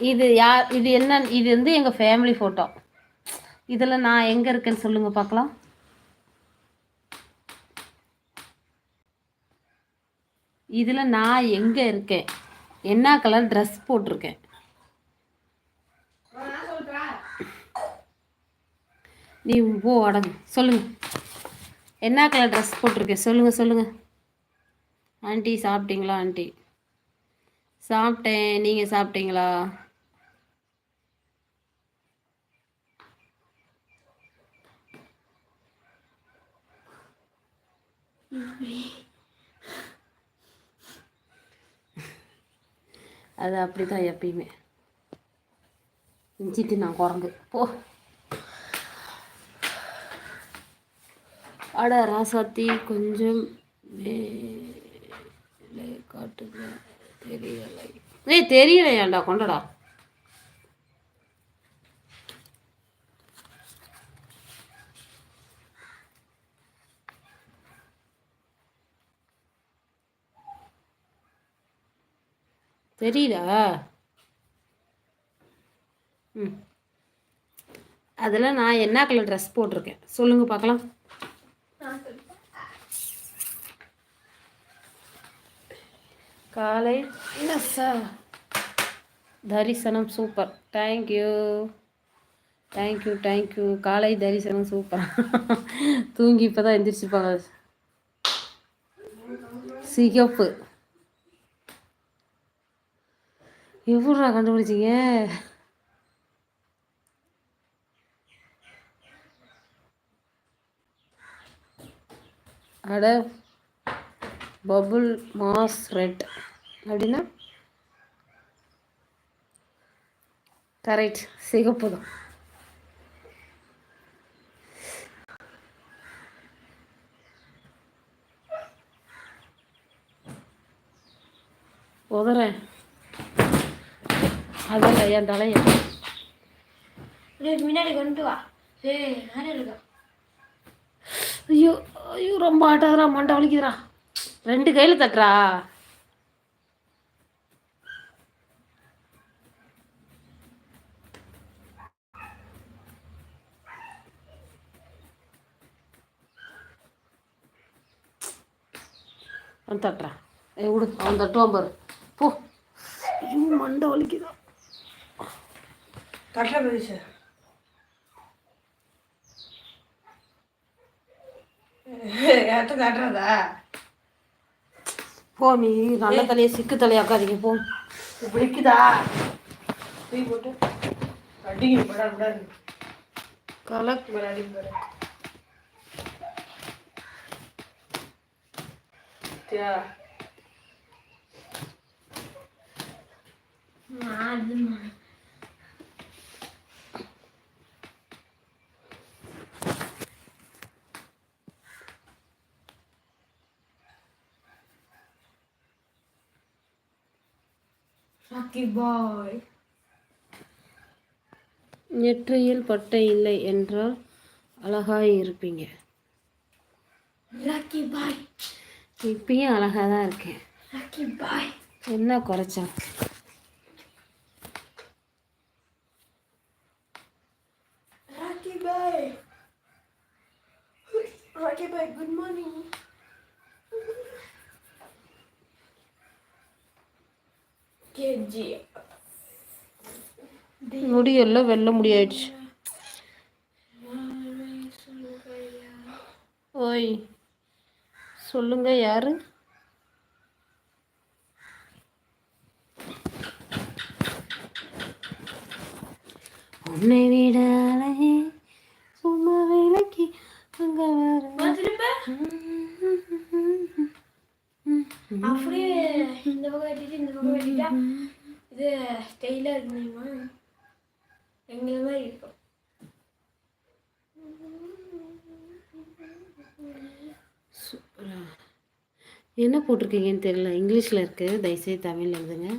இது யார், இது என்ன, இது வந்து எங்கள் ஃபேமிலி ஃபோட்டோ. இதில் நான் எங்கே இருக்கேன்னு சொல்லுங்கள் பார்க்கலாம். இதில் நான் எங்கே இருக்கேன், என்ன கலர் ட்ரெஸ் போட்டிருக்கேன். நீ போ அடங்கு, சொல்லுங்கள். என்ன கலர் ட்ரெஸ் போட்டிருக்கேன் சொல்லுங்கள் சொல்லுங்கள். ஆண்டி சாப்பிட்டீங்களா? ஆண்டி சாப்பிட்டேன், நீங்கள் சாப்பிட்டீங்களா? அது அப்படி தான் எப்பயுமே. இஞ்சிட்டு நான் குரங்கு போ. அட ராசாத்தி கொஞ்சம் காட்டுங்க. தெரியலை. தெரியலையாண்டா, கொண்டடா. தெரியல. அதில் நான் என்ன கலர் ட்ரெஸ் போட்டிருக்கேன் சொல்லுங்கள் பார்க்கலாம். காலை தரிசனம் சூப்பர். Thank you thank you thank you. காலை தரிசனம் சூப்பர். தூங்கி இப்போ தான் எந்திரிச்சுப்பாங்க. சிகப்பு எப்படா கண்டுபிடிச்சிங்க? அட பபுள் மாஸ் ரெட் அப்படின்னா கரெக்ட், சிகப்பு தான். உதறேன் அதில் என் தலைய முன்னாடி கொண்டு வா. ஐயோ ஐயோ, ரொம்ப ஆட்டாதரா, மண்டை வலிக்குதுரா. 2 கையில் தட்டுறா. அவன் தட்டுறா. விடு, அவன் தட்டுவான் பாரு. போ. ஐயோ மண்டை வலிக்குதா. தட்டுற பெருசு தட்டுறதா. போ, நீ நல்ல தலையை சிக்கு தலையாக்காதீங்க. போ. பிடிக்குதா போட்டு அடிங்க படாது கலக்கு விளையாடி பாரு. நெற்றியில் பட்டை இல்லை என்றால் அழகாய் இருப்பீங்க. இப்பயும் அழகாக தான் இருக்கேன். என்ன குறைச்சா? Good morning. முடியெல்லாம் வெள்ள முடியாயிடுச்சு. ஓய் சொல்லுங்க, யாரு? உன்னை விட அழகே சும்மா வேலைக்கு அங்க அப்படியே இந்த பக்கம் வெட்டிட்டு இந்த பக்கம் வெட்டிட்டா இது ஸ்டைலாக இருக்குமா? எங்களை மாதிரி இருக்கும். என்ன போட்டிருக்கீங்கன்னு தெரியல, இங்கிலீஷில் இருக்குது, தயவுசெய்து தமிழ் எழுதுங்க.